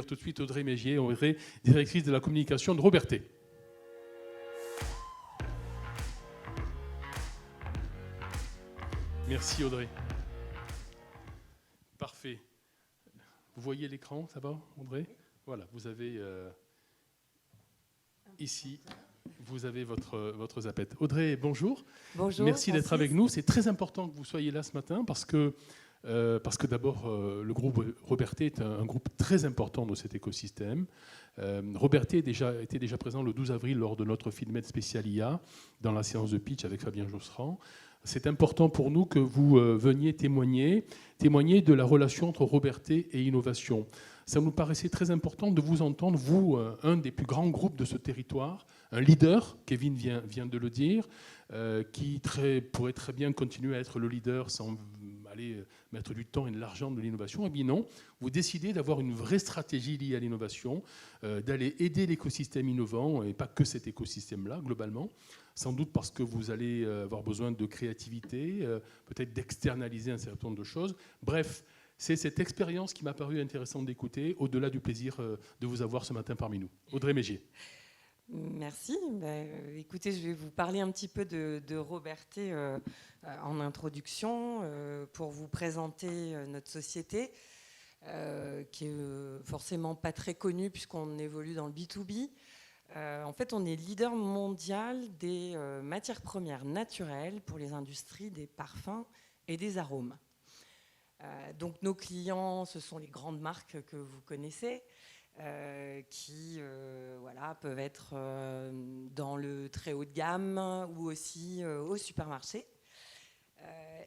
Tout de suite Audrey Mégier, Audrey, directrice de la communication de Robertet. Merci Audrey. Parfait. Vous voyez l'écran, ça va Audrey ? Voilà, vous avez ici, vous avez votre zappette. Audrey, bonjour. Bonjour. Merci d'être avec nous. C'est très important que vous soyez là ce matin parce que d'abord, le groupe Robertet est un groupe très important de cet écosystème. Robertet était déjà présent le 12 avril lors de notre Filmed spécial IA, dans la séance de pitch avec Fabien Josserand. C'est important pour nous que vous veniez témoigner de la relation entre Robertet et innovation. Ça nous paraissait très important de vous entendre, vous, un des plus grands groupes de ce territoire, un leader, Kevin vient de le dire, qui pourrait très bien continuer à être le leader sans aller mettre du temps et de l'argent de l'innovation. Eh bien non, vous décidez d'avoir une vraie stratégie liée à l'innovation, d'aller aider l'écosystème innovant, et pas que cet écosystème-là, globalement, sans doute parce que vous allez avoir besoin de créativité, peut-être d'externaliser un certain nombre de choses. Bref, c'est cette expérience qui m'a paru intéressante d'écouter, au-delà du plaisir de vous avoir ce matin parmi nous. Audrey Mégier. Merci. Écoutez, je vais vous parler un petit peu de Robertet en introduction pour vous présenter notre société, qui est forcément pas très connue puisqu'on évolue dans le B2B. En fait, on est leader mondial des matières premières naturelles pour les industries des parfums et des arômes. Donc nos clients, ce sont les grandes marques que vous connaissez, qui peuvent être dans le très haut de gamme ou aussi au supermarché,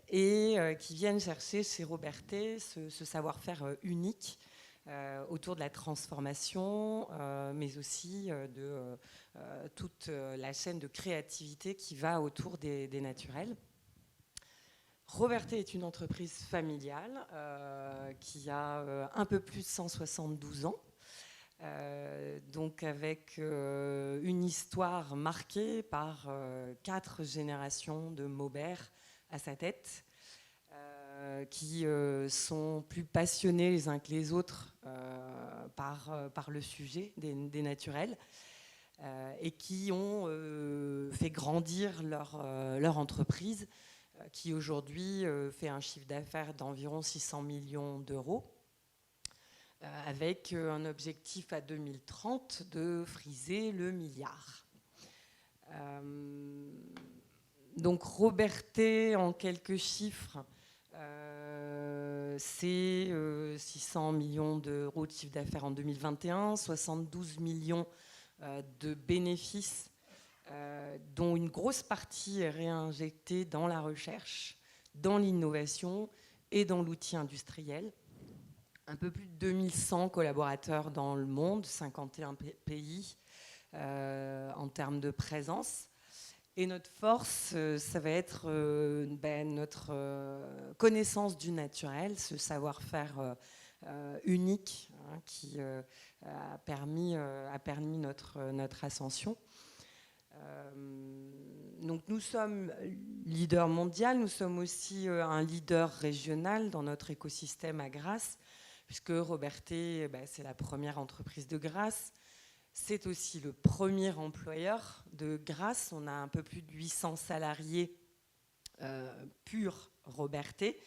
et qui viennent chercher chez Robertet ce savoir-faire unique autour de la transformation, mais aussi de toute la chaîne de créativité qui va autour des naturels. Robertet est une entreprise familiale qui a un peu plus de 172 ans, donc avec une histoire marquée par 4 générations de Maubert à sa tête, qui sont plus passionnés les uns que les autres par le sujet des naturels, et qui ont fait grandir leur entreprise, qui aujourd'hui fait un chiffre d'affaires d'environ 600 millions d'euros, avec un objectif à 2030 de friser le milliard. Donc Robertet, en quelques chiffres, c'est 600 millions d'euros de chiffre d'affaires en 2021, 72 millions de bénéfices, dont une grosse partie est réinjectée dans la recherche, dans l'innovation et dans l'outil industriel. Un peu plus de 2100 collaborateurs dans le monde, 51 pays en termes de présence. Et notre force, ça va être notre connaissance du naturel, ce savoir-faire unique qui a permis notre ascension. Donc nous sommes leader mondial, nous sommes aussi un leader régional dans notre écosystème à Grasse, puisque Robertet, c'est la première entreprise de Grasse. C'est aussi le premier employeur de Grasse. On a un peu plus de 800 salariés purs Robertet.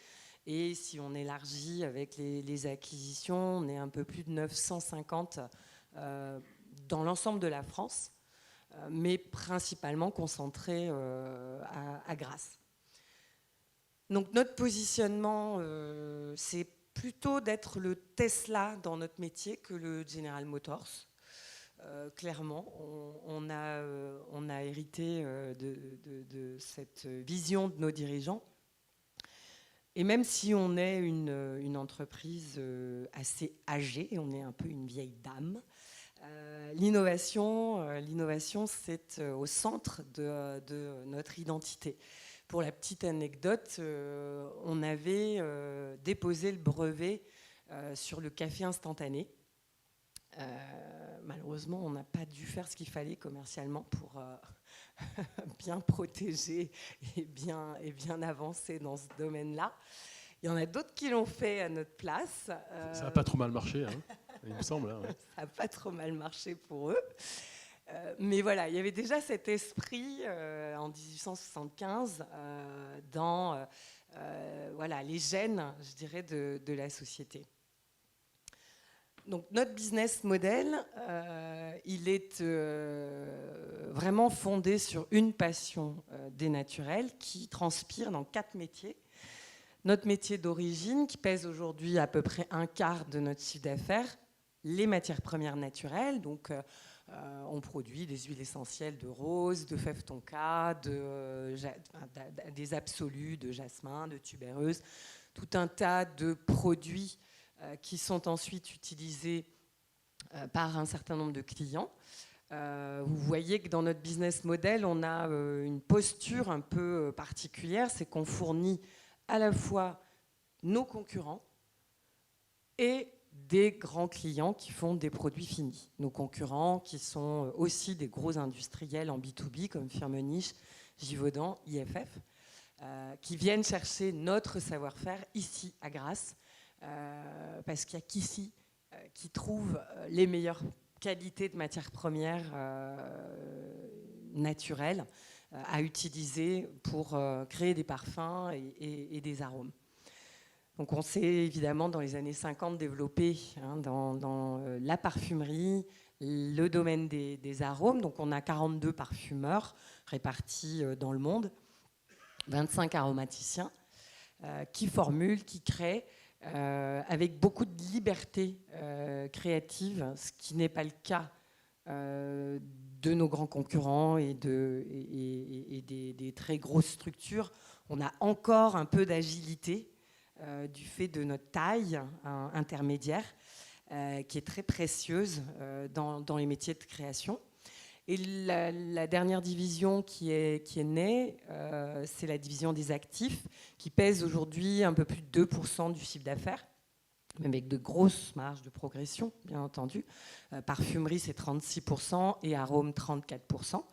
Et si on élargit avec les acquisitions, on est un peu plus de 950 dans l'ensemble de la France, mais principalement concentrés à Grasse. Donc notre positionnement, c'est plutôt d'être le Tesla dans notre métier que le General Motors. Clairement, on a hérité de cette vision de nos dirigeants. Et même si on est une entreprise assez âgée, on est un peu une vieille dame, l'innovation, c'est au centre de notre identité. Pour la petite anecdote, on avait déposé le brevet sur le café instantané. Malheureusement, on n'a pas dû faire ce qu'il fallait commercialement pour bien protéger et bien avancer dans ce domaine-là. Il y en a d'autres qui l'ont fait à notre place. Ça n'a pas trop mal marché, hein. il me semble. Hein, ouais. Ça n'a pas trop mal marché pour eux. Mais voilà, il y avait déjà cet esprit en 1875 dans voilà, les gènes, je dirais, de la société. Donc notre business model, il est vraiment fondé sur une passion des naturels qui transpire dans 4 métiers. Notre métier d'origine, qui pèse aujourd'hui à peu près 1/4 de notre chiffre d'affaires, les matières premières naturelles. Donc on produit des huiles essentielles de rose, de fève tonka, des absolus, de jasmin, de tubéreuse, tout un tas de produits qui sont ensuite utilisés par un certain nombre de clients. Vous voyez que dans notre business model, on a une posture un peu particulière, c'est qu'on fournit à la fois nos concurrents et des grands clients qui font des produits finis. Nos concurrents qui sont aussi des gros industriels en B2B comme Firmenich, Givaudan, IFF, qui viennent chercher notre savoir-faire ici à Grasse, parce qu'il n'y a qu'ici qui trouve les meilleures qualités de matières premières naturelles à utiliser pour créer des parfums et des arômes. Donc on s'est évidemment dans les années 50 développé dans la parfumerie, le domaine des arômes. Donc on a 42 parfumeurs répartis dans le monde, 25 aromaticiens qui formulent, qui créent avec beaucoup de liberté créative, ce qui n'est pas le cas de nos grands concurrents et des très grosses structures. On a encore un peu d'agilité du fait de notre taille intermédiaire qui est très précieuse dans les métiers de création. Et la dernière division qui est née, c'est la division des actifs, qui pèse aujourd'hui un peu plus de 2% du chiffre d'affaires, même avec de grosses marges de progression, bien entendu. Parfumerie, c'est 36% et arômes, 34%.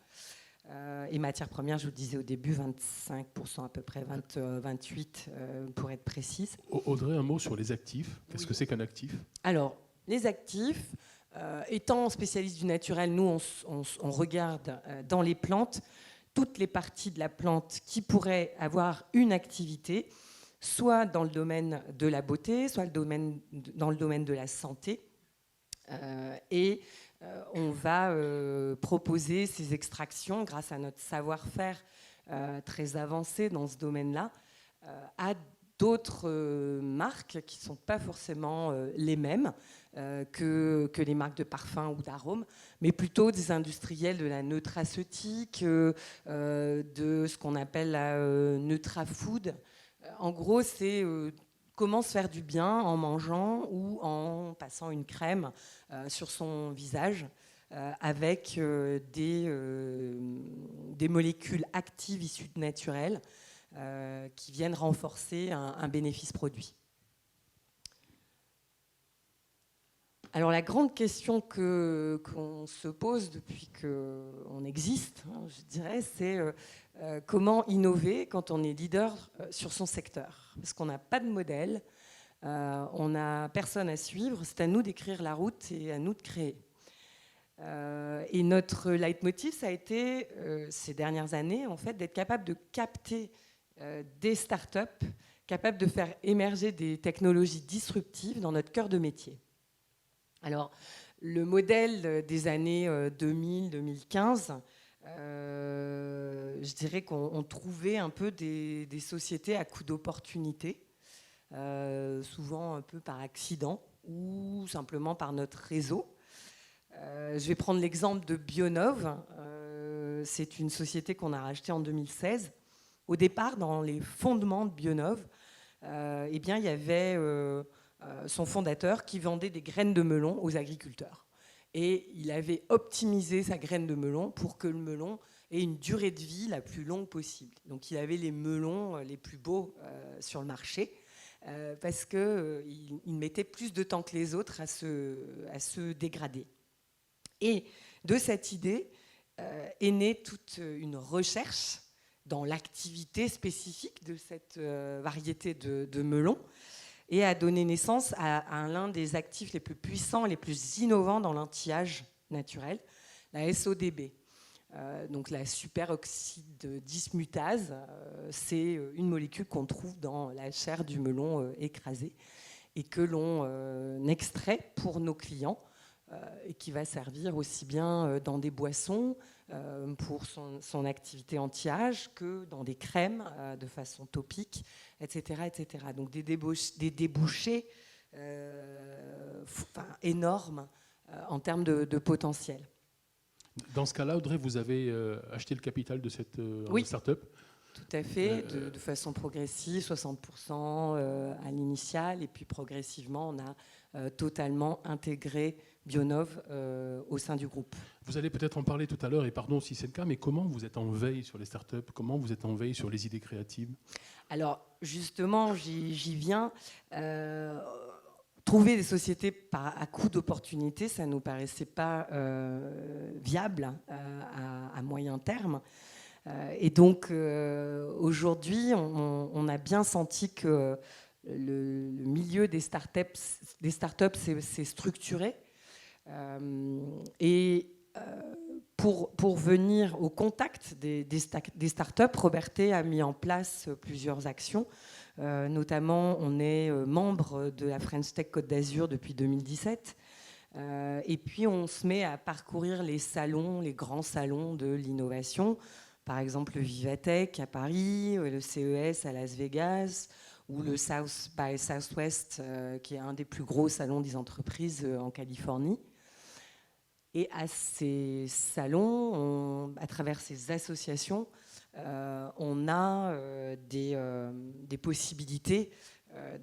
Et matières premières, je vous disais au début, 25% à peu près, 28% pour être précise. Audrey, un mot sur les actifs. Qu'est-ce que c'est qu'un actif ? Alors, les actifs, étant spécialiste du naturel, nous, on regarde dans les plantes toutes les parties de la plante qui pourraient avoir une activité, soit dans le domaine de la beauté, soit dans le domaine de la santé. On va proposer ces extractions grâce à notre savoir-faire très avancé dans ce domaine-là à d'autres marques qui ne sont pas forcément les mêmes que les marques de parfum ou d'arômes, mais plutôt des industriels de la nutraceutique, de ce qu'on appelle la nutrafood. En gros, c'est comment se faire du bien en mangeant ou en passant une crème sur son visage avec des molécules actives issues de naturel qui viennent renforcer un bénéfice produit. Alors la grande question qu'on se pose depuis qu'on existe, je dirais, c'est comment innover quand on est leader sur son secteur. Parce qu'on n'a pas de modèle, on n'a personne à suivre, c'est à nous d'écrire la route et à nous de créer. Et notre leitmotiv, ça a été, ces dernières années, en fait, d'être capable de capter des startups, capables de faire émerger des technologies disruptives dans notre cœur de métier. Alors, le modèle des années 2000-2015, je dirais qu'on trouvait un peu des sociétés à coup d'opportunités, souvent un peu par accident ou simplement par notre réseau. Je vais prendre l'exemple de Bionov. C'est une société qu'on a rachetée en 2016. Au départ, dans les fondements de Bionov, eh bien, il y avait son fondateur qui vendait des graines de melon aux agriculteurs. Et il avait optimisé sa graine de melon pour que le melon ait une durée de vie la plus longue possible. Donc il avait les melons les plus beaux sur le marché parce qu'il mettait plus de temps que les autres à se dégrader. Et de cette idée est née toute une recherche dans l'activité spécifique de cette variété de melon. et a donné naissance à l'un des actifs les plus puissants et les plus innovants dans l'anti-âge naturel, la SODB. Donc la superoxyde dismutase, c'est une molécule qu'on trouve dans la chair du melon écrasé et que l'on extrait pour nos clients et qui va servir aussi bien dans des boissons pour son activité anti-âge que dans des crèmes de façon topique, etc. etc. Donc des débouchés énormes en termes de potentiel. Dans ce cas-là, Audrey, vous avez acheté le capital de cette oui, start-up. Tout à fait, de façon progressive, 60% à l'initial, et puis progressivement, on a totalement intégré Bionov au sein du groupe. Vous allez peut-être en parler tout à l'heure, et pardon si c'est le cas, mais comment vous êtes en veille sur les startups? Comment vous êtes en veille sur les idées créatives? Alors, justement, j'y viens. Trouver des sociétés à coût d'opportunité, ça ne nous paraissait pas viable à moyen terme. Et donc, aujourd'hui, on a bien senti que le milieu des startups s'est structuré. Et pour venir au contact des startups, Robertet a mis en place plusieurs actions. Notamment, on est membre de la French Tech Côte d'Azur depuis 2017. Et puis, on se met à parcourir les salons, les grands salons de l'innovation. Par exemple, le Vivatech à Paris, le CES à Las Vegas, ou le South by Southwest, qui est un des plus gros salons des entreprises en Californie. Et à ces salons, à travers ces associations, on a des possibilités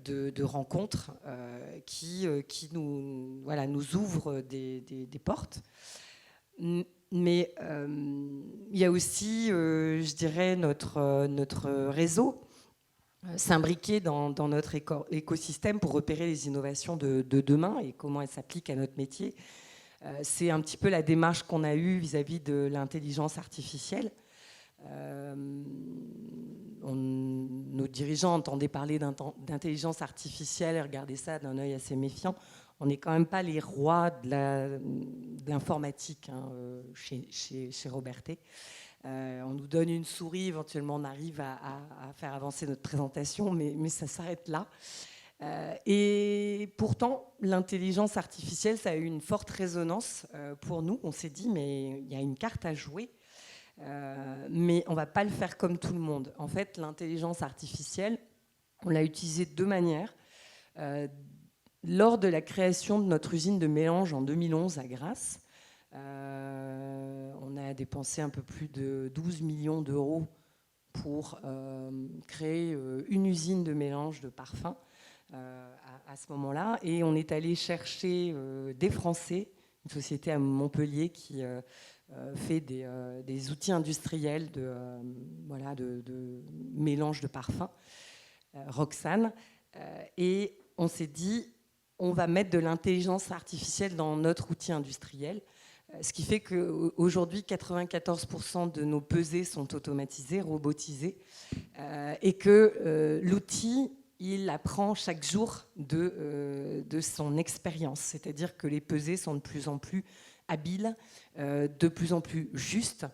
de rencontres qui nous ouvrent des portes. Mais il y a aussi, je dirais, notre réseau s'imbriquer dans notre écosystème pour repérer les innovations de demain et comment elles s'appliquent à notre métier. C'est un petit peu la démarche qu'on a eue vis-à-vis de l'intelligence artificielle. Nos dirigeants entendaient parler d'intelligence artificielle et regardaient ça d'un œil assez méfiant. On n'est quand même pas les rois de l'informatique chez Robertet. On nous donne une souris, éventuellement on arrive à faire avancer notre présentation, mais ça s'arrête là. Et pourtant, l'intelligence artificielle, ça a eu une forte résonance pour nous. On s'est dit, mais il y a une carte à jouer, mais on ne va pas le faire comme tout le monde. En fait, l'intelligence artificielle, on l'a utilisée de deux manières. Lors de la création de notre usine de mélange en 2011 à Grasse, on a dépensé un peu plus de 12 millions d'euros pour créer une usine de mélange de parfums à ce moment-là. Et on est allé chercher des Français, une société à Montpellier qui fait des outils industriels de mélange de parfums, Roxane. Et on s'est dit, on va mettre de l'intelligence artificielle dans notre outil industriel, ce qui fait qu'aujourd'hui, 94% de nos pesées sont automatisées, robotisées, et que l'outil, il apprend chaque jour de son expérience. C'est-à-dire que les pesées sont de plus en plus habiles, de plus en plus justes,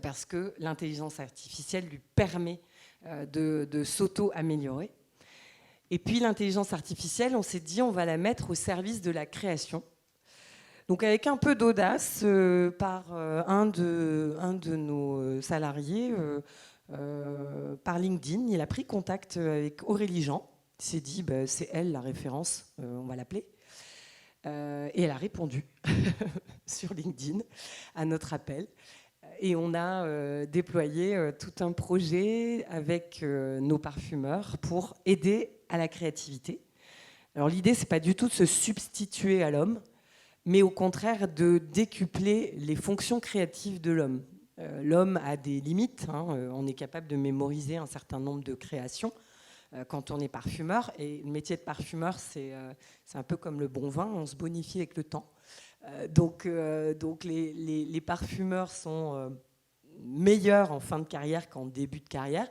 parce que l'intelligence artificielle lui permet de s'auto-améliorer. Et puis l'intelligence artificielle, on s'est dit, on va la mettre au service de la création. Donc avec un peu d'audace, par un de nos salariés, par LinkedIn, il a pris contact avec Aurélie Jean. Il s'est dit, c'est elle la référence, on va l'appeler. Et elle a répondu sur LinkedIn à notre appel. Et on a déployé tout un projet avec nos parfumeurs pour aider à la créativité. Alors l'idée, c'est pas du tout de se substituer à l'homme, mais au contraire de décupler les fonctions créatives de l'homme. L'homme a des limites, on est capable de mémoriser un certain nombre de créations quand on est parfumeur, et le métier de parfumeur, c'est un peu comme le bon vin, on se bonifie avec le temps. Donc les parfumeurs sont meilleurs en fin de carrière qu'en début de carrière.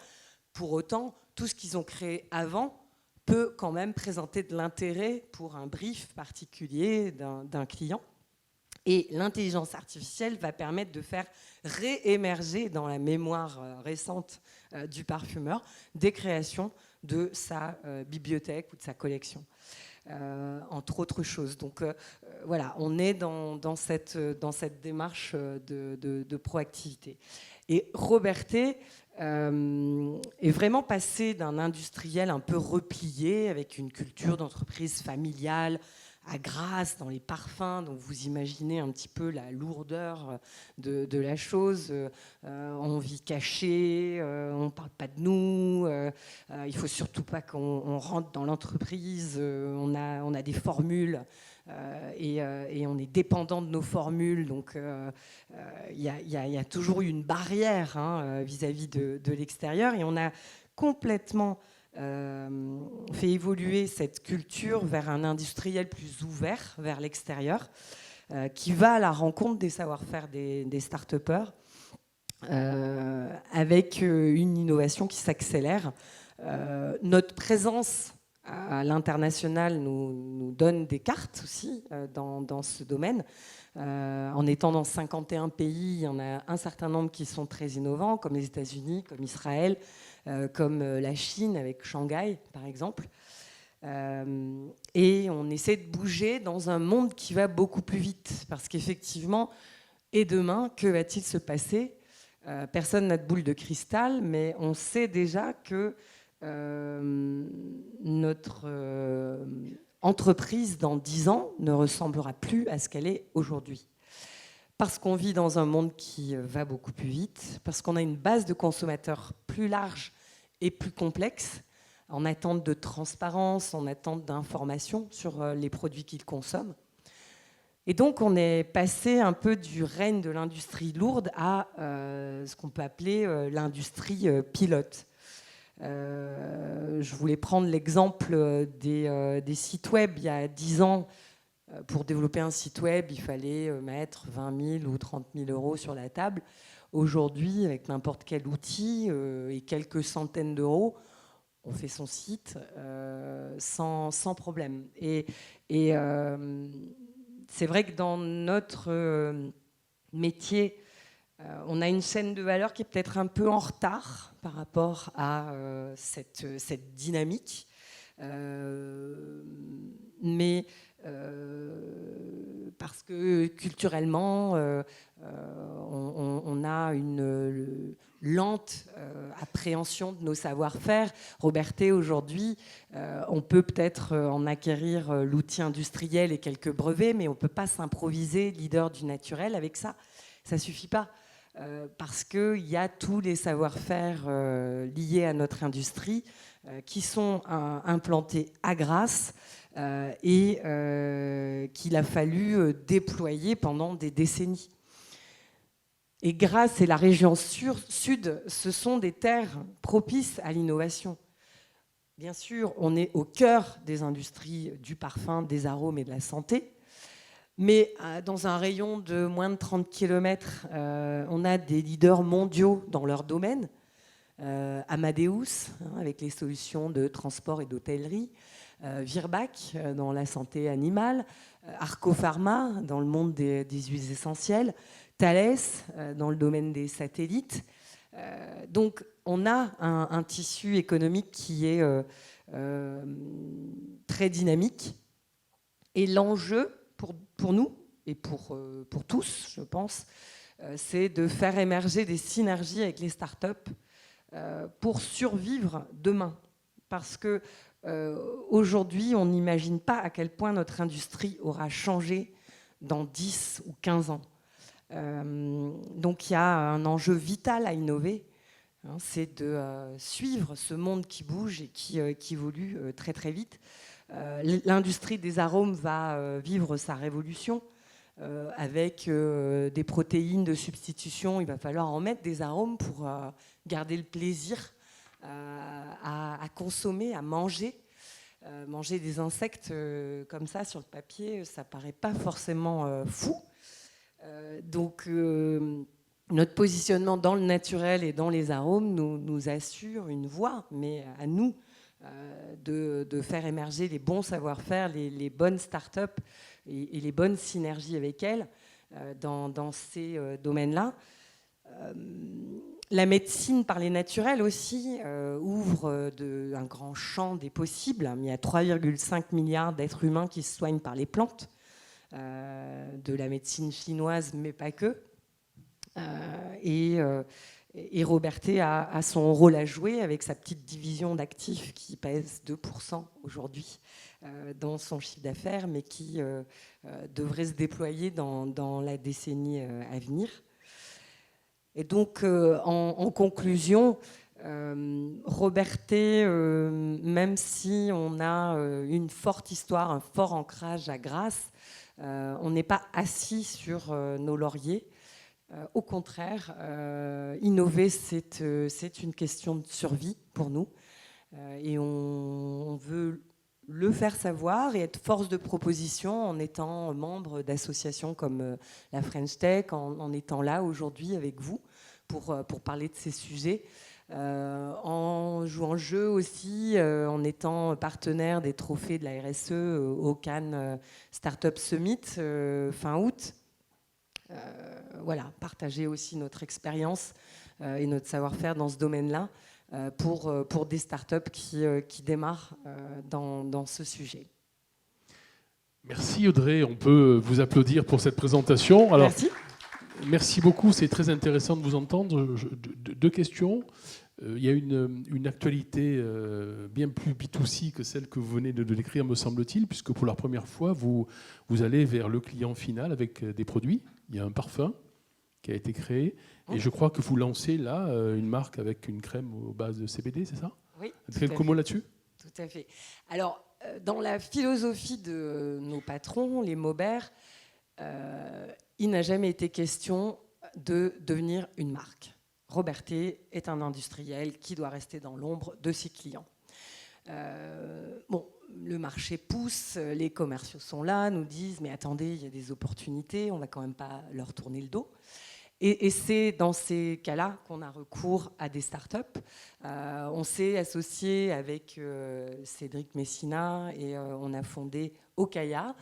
Pour autant, tout ce qu'ils ont créé avant peut quand même présenter de l'intérêt pour un brief particulier d'un client. Et l'intelligence artificielle va permettre de faire réémerger dans la mémoire récente du parfumeur des créations de sa bibliothèque ou de sa collection, entre autres choses. Donc voilà, on est dans cette démarche de proactivité. Et Robertet est vraiment passé d'un industriel un peu replié, avec une culture d'entreprise familiale, à Grasse, dans les parfums, donc vous imaginez un petit peu la lourdeur de la chose. On vit caché, on ne parle pas de nous, il ne faut surtout pas qu'on rentre dans l'entreprise, on a des formules et on est dépendant de nos formules, donc il y a toujours eu une barrière vis-à-vis de l'extérieur, et on a complètement fait évoluer cette culture vers un industriel plus ouvert vers l'extérieur, qui va à la rencontre des savoir-faire des start-upers, avec une innovation qui s'accélère. Notre présence à l'international nous donne des cartes aussi dans ce domaine. En étant dans 51 pays, il y en a un certain nombre qui sont très innovants, comme les États-Unis, comme Israël, comme la Chine avec Shanghai, par exemple. Et on essaie de bouger dans un monde qui va beaucoup plus vite. Parce qu'effectivement, et demain, que va-t-il se passer ? Personne n'a de boule de cristal, mais on sait déjà que notre entreprise, dans 10 ans, ne ressemblera plus à ce qu'elle est aujourd'hui. Parce qu'on vit dans un monde qui va beaucoup plus vite, parce qu'on a une base de consommateurs plus large et plus complexe, en attente de transparence, en attente d'information sur les produits qu'ils consomment. Et donc, on est passé un peu du règne de l'industrie lourde à ce qu'on peut appeler l'industrie pilote. Je voulais prendre l'exemple des sites web. Il y a 10 ans, pour développer un site web, il fallait mettre 20 000 ou 30 000 euros sur la table. Aujourd'hui, avec n'importe quel outil et quelques centaines d'euros, on fait son site sans problème. Et c'est vrai que dans notre métier, on a une chaîne de valeur qui est peut-être un peu en retard par rapport à cette dynamique. Mais parce que culturellement, on a une lente appréhension de nos savoir-faire. Robertet, aujourd'hui, on peut peut-être en acquérir l'outil industriel et quelques brevets, mais on ne peut pas s'improviser leader du naturel avec ça. Ça ne suffit pas. Parce qu'il y a tous les savoir-faire liés à notre industrie qui sont implantés à Grasse et qu'il a fallu déployer pendant des décennies. Et Grasse et la région sud, ce sont des terres propices à l'innovation. Bien sûr, on est au cœur des industries du parfum, des arômes et de la santé. Mais dans un rayon de moins de 30 km, on a des leaders mondiaux dans leur domaine. Amadeus, avec les solutions de transport et d'hôtellerie. Virbac, dans la santé animale. Arco Pharma, dans le monde des huiles essentielles. Thales, dans le domaine des satellites. Donc, on a un tissu économique qui est très dynamique. Et l'enjeu, pour nous et pour tous, je pense, c'est de faire émerger des synergies avec les startups pour survivre demain. Parce que aujourd'hui, on n'imagine pas à quel point notre industrie aura changé dans 10 ou 15 ans. Donc il y a un enjeu vital à innover, c'est de suivre ce monde qui bouge et qui évolue très très vite. L'industrie des arômes va vivre sa révolution avec des protéines de substitution. Il va falloir en mettre des arômes pour garder le plaisir à consommer, à manger. Manger des insectes comme ça sur le papier, ça paraît pas forcément fou. Donc notre positionnement dans le naturel et dans les arômes nous assure une voie, mais à nous de faire émerger les bons savoir-faire, les bonnes startups et les bonnes synergies avec elles dans ces domaines-là. La médecine par les naturels aussi ouvre un grand champ des possibles. Il y a 3,5 milliards d'êtres humains qui se soignent par les plantes, de la médecine chinoise, mais pas que. Et Robertet a son rôle à jouer avec sa petite division d'actifs qui pèse 2% aujourd'hui dans son chiffre d'affaires, mais qui devrait se déployer dans la décennie à venir. Et donc, en conclusion, Robertet, même si on a une forte histoire, un fort ancrage à Grasse, on n'est pas assis sur nos lauriers. Au contraire, innover, c'est une question de survie pour nous. Et on veut le faire savoir et être force de proposition en étant membre d'associations comme la French Tech, en étant là aujourd'hui avec vous pour parler de ces sujets. En jouant le jeu aussi, en étant partenaire des trophées de la RSE au Cannes Startup Summit fin août. Voilà, partager aussi notre expérience et notre savoir-faire dans ce domaine-là pour des startups qui démarrent dans ce sujet. Merci Audrey, on peut vous applaudir pour cette présentation. Alors, merci. Merci beaucoup, c'est très intéressant de vous entendre. Deux questions. Il y a une actualité bien plus B2C que celle que vous venez de décrire, me semble-t-il, puisque pour la première fois, vous allez vers le client final avec des produits. Il y a un parfum qui a été créé. Et je crois que vous lancez là une marque avec une crème aux bases de CBD, c'est ça? Oui. Quelques mots là-dessus? Tout à fait. Alors, dans la philosophie de nos patrons, les Maubert, il n'a jamais été question de devenir une marque. Robertet est un industriel qui doit rester dans l'ombre de ses clients. Le marché pousse, les commerciaux sont là, nous disent « mais attendez, il y a des opportunités, on ne va quand même pas leur tourner le dos ». Et c'est dans ces cas-là qu'on a recours à des startups. On s'est associé avec Cédric Messina et on a fondé Okaya,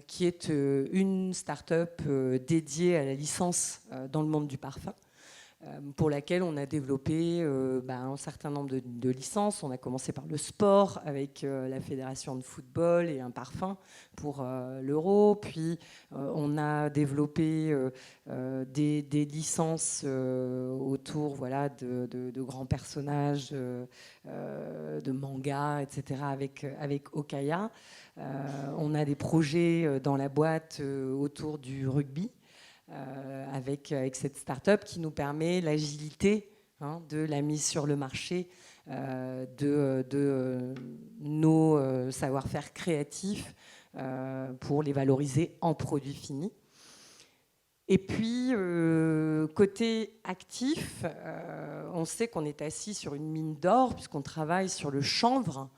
qui est une start-up dédiée à la licence dans le monde du parfum, pour laquelle on a développé un certain nombre de licences. On a commencé par le sport avec la fédération de football et un parfum pour l'Euro. Puis on a développé des licences autour de grands personnages, de mangas, etc. avec Okaya. On a des projets dans la boîte autour du rugby. Avec cette start-up qui nous permet l'agilité de la mise sur le marché de nos savoir-faire créatifs pour les valoriser en produits finis. Et puis, côté actif, on sait qu'on est assis sur une mine d'or puisqu'on travaille sur le chanvre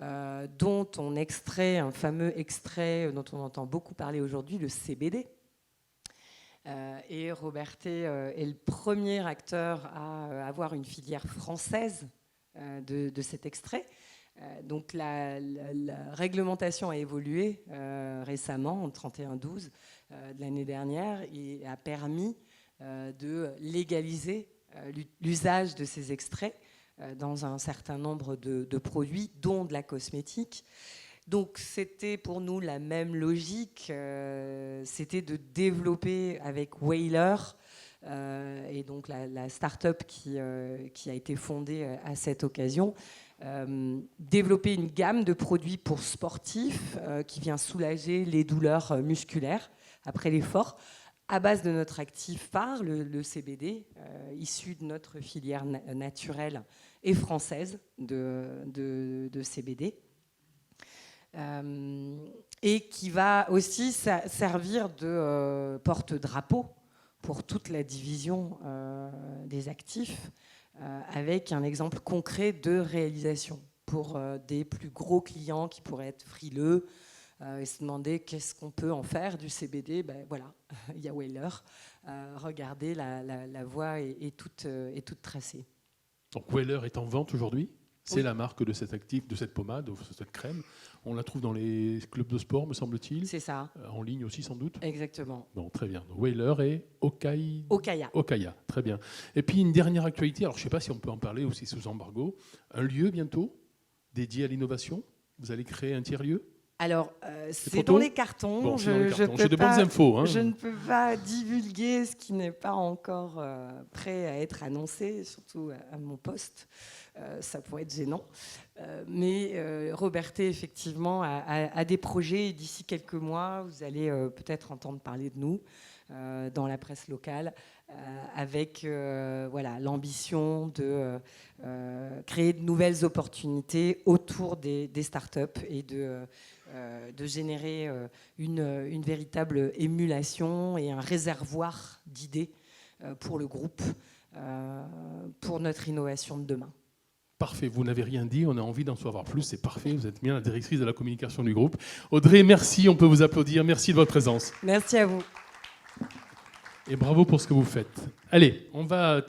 dont on extrait un fameux extrait dont on entend beaucoup parler aujourd'hui, le CBD. Et Robertet est le premier acteur à avoir une filière française de cet extrait. Donc la réglementation a évolué récemment, en 31/12 de l'année dernière, et a permis de légaliser l'usage de ces extraits dans un certain nombre de produits, dont de la cosmétique. Donc c'était pour nous la même logique, c'était de développer avec Whaler, et donc la start-up qui a été fondée à cette occasion, développer une gamme de produits pour sportifs qui vient soulager les douleurs musculaires après l'effort, à base de notre actif phare, le CBD, issu de notre filière naturelle et française de CBD. Et qui va aussi servir de porte-drapeau pour toute la division des actifs, avec un exemple concret de réalisation pour des plus gros clients qui pourraient être frileux et se demander qu'est-ce qu'on peut en faire du CBD. Voilà, il y a Whaler. Regardez, la voie est toute tracée. Donc Whaler est en vente aujourd'hui? C'est Oui. la marque de cet actif, de cette pommade, de cette crème. On la trouve dans les clubs de sport, me semble-t-il. C'est ça, En ligne aussi, sans doute. exactement. Bon, très bien. Donc, Whaler et Okaya. Okaya, très bien. Et puis une dernière actualité, alors je ne sais pas si on peut en parler aussi sous embargo, un lieu bientôt dédié à l'innovation. Vous allez créer un tiers-lieu. Alors, c'est photos dans les cartons. Bon, c'est dans les cartons. peux J'ai de pas- bonnes infos. Hein. Je ne peux pas divulguer ce qui n'est pas encore prêt à être annoncé, surtout à mon poste. Ça pourrait être gênant. Mais Robertet, effectivement, a des projets. Et d'ici quelques mois, vous allez peut-être entendre parler de nous dans la presse locale, avec voilà, l'ambition de créer de nouvelles opportunités autour des startups et de générer une véritable émulation et un réservoir d'idées pour le groupe, pour notre innovation de demain. Parfait, vous n'avez rien dit, on a envie d'en savoir plus, c'est parfait, vous êtes bien la directrice de la communication du groupe. Audrey, merci, on peut vous applaudir, merci de votre présence. Merci à vous. Et bravo pour ce que vous faites. Allez, on va